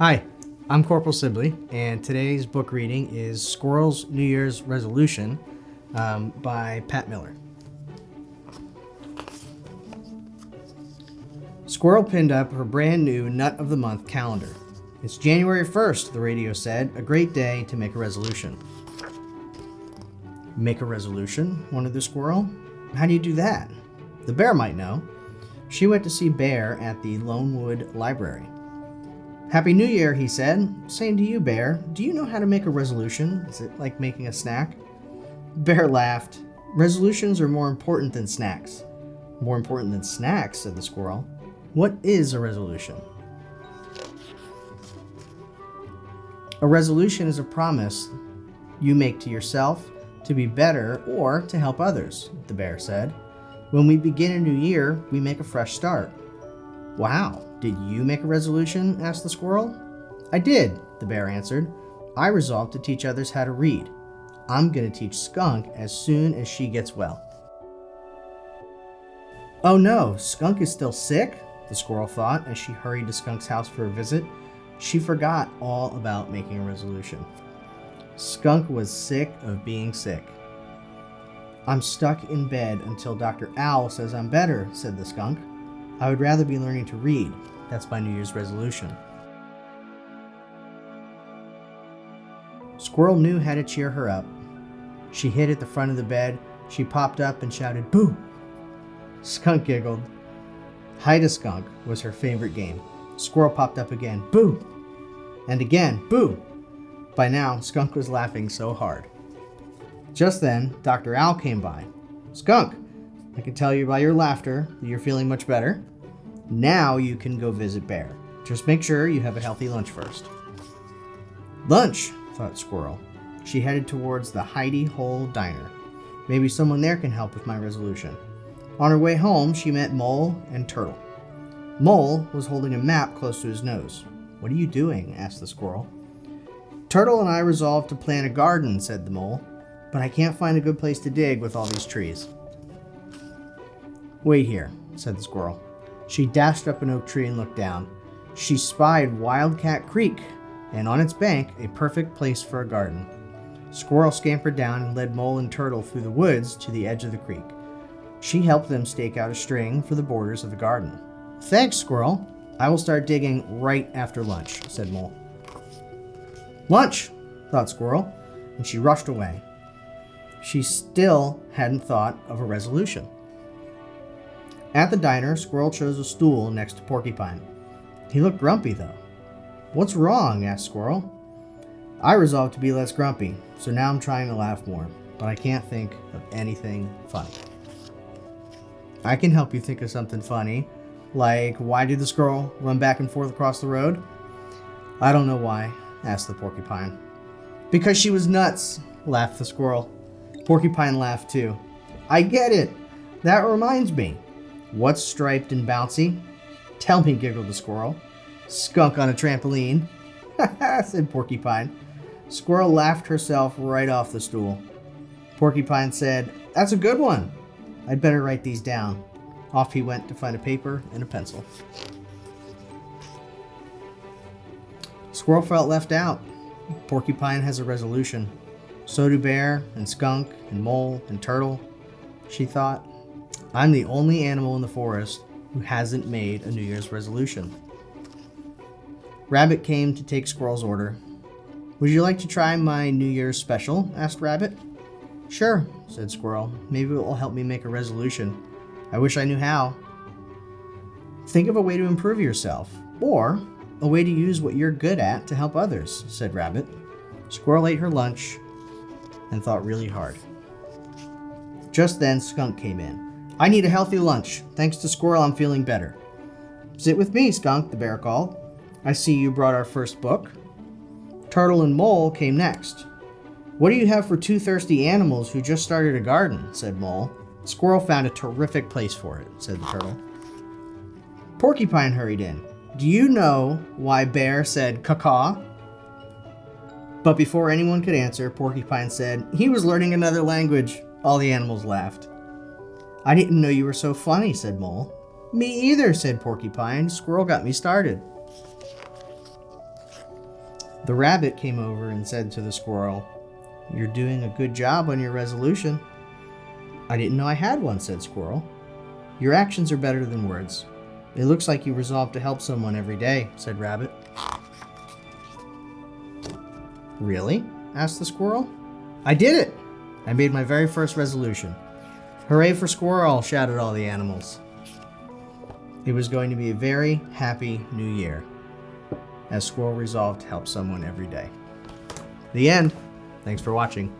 Hi, I'm Corporal Sibley, and today's book reading is Squirrel's New Year's Resolution by Pat Miller. Squirrel pinned up her brand new Nut of the Month calendar. It's January 1st, the radio said, a great day to make a resolution. Make a resolution? Wondered the squirrel. How do you do that? The bear might know. She went to see Bear at the Lonewood Library. Happy New Year, he said. Same to you, Bear. Do you know how to make a resolution? Is it like making a snack? Bear laughed. Resolutions are more important than snacks. More important than snacks, said the squirrel. What is a resolution? A resolution is a promise you make to yourself to be better or to help others, the bear said. When we begin a new year, we make a fresh start. Wow, did you make a resolution? Asked the squirrel. I did, the bear answered. I resolved to teach others how to read. I'm going to teach Skunk as soon as she gets well. Oh no, Skunk is still sick? The squirrel thought as she hurried to Skunk's house for a visit. She forgot all about making a resolution. Skunk was sick of being sick. I'm stuck in bed until Dr. Owl says I'm better, said the skunk. I would rather be learning to read. That's my New Year's resolution. Squirrel knew how to cheer her up. She hid at the front of the bed. She popped up and shouted, "Boo!" Skunk giggled. Hide a skunk was her favorite game. Squirrel popped up again, "Boo!" And again, "Boo!" By now, Skunk was laughing so hard. Just then, Dr. Owl came by. Skunk, I can tell you by your laughter that you're feeling much better. Now you can go visit Bear. Just make sure you have a healthy lunch first. Lunch, thought Squirrel. She headed towards the Hidey Hole Diner. Maybe someone there can help with my resolution. On her way home, she met Mole and Turtle. Mole was holding a map close to his nose. What are you doing? Asked the squirrel. Turtle and I resolved to plant a garden, said the mole, but I can't find a good place to dig with all these trees. Wait here, said the squirrel. She dashed up an oak tree and looked down. She spied Wildcat Creek, and on its bank, a perfect place for a garden. Squirrel scampered down and led Mole and Turtle through the woods to the edge of the creek. She helped them stake out a string for the borders of the garden. Thanks, Squirrel. I will start digging right after lunch, said Mole. Lunch, thought Squirrel, and she rushed away. She still hadn't thought of a resolution. At the diner, Squirrel chose a stool next to Porcupine. He looked grumpy, though. What's wrong? Asked Squirrel. I resolved to be less grumpy, so now I'm trying to laugh more, but I can't think of anything funny. I can help you think of something funny, like why did the squirrel run back and forth across the road? I don't know why, asked the porcupine. Because she was nuts, laughed the squirrel. Porcupine laughed too. I get it. That reminds me. What's striped and bouncy? Tell me, giggled the squirrel. Skunk on a trampoline. Ha ha, said Porcupine. Squirrel laughed herself right off the stool. Porcupine said, That's a good one. I'd better write these down. Off he went to find a paper and a pencil. Squirrel felt left out. Porcupine has a resolution. So do Bear and Skunk and Mole and Turtle. She thought, I'm the only animal in the forest who hasn't made a New Year's resolution. Rabbit came to take Squirrel's order. Would you like to try my New Year's special? Asked Rabbit. Sure, said Squirrel. Maybe it will help me make a resolution. I wish I knew how. Think of a way to improve yourself, or a way to use what you're good at to help others, said Rabbit. Squirrel ate her lunch and thought really hard. Just then, Skunk came in. I need a healthy lunch. Thanks to Squirrel, I'm feeling better. Sit with me, Skunk, the bear called. I see you brought our first book. Turtle and Mole came next. What do you have for two thirsty animals who just started a garden? Said Mole. Squirrel found a terrific place for it, said the turtle. Porcupine hurried in. Do you know why Bear said caw-caw? But before anyone could answer, Porcupine said, he was learning another language. All the animals laughed. I didn't know you were so funny, said Mole. Me either, said Porcupine. Squirrel got me started. The rabbit came over and said to the squirrel, "You're doing a good job on your resolution." "I didn't know I had one," said Squirrel. "Your actions are better than words. It looks like you resolved to help someone every day," said Rabbit. "Really?" asked the squirrel. "I did it! I made my very first resolution." "Hooray for Squirrel!" shouted all the animals. It was going to be a very happy new year, as Squirrel resolved to help someone every day. The end. Thanks for watching.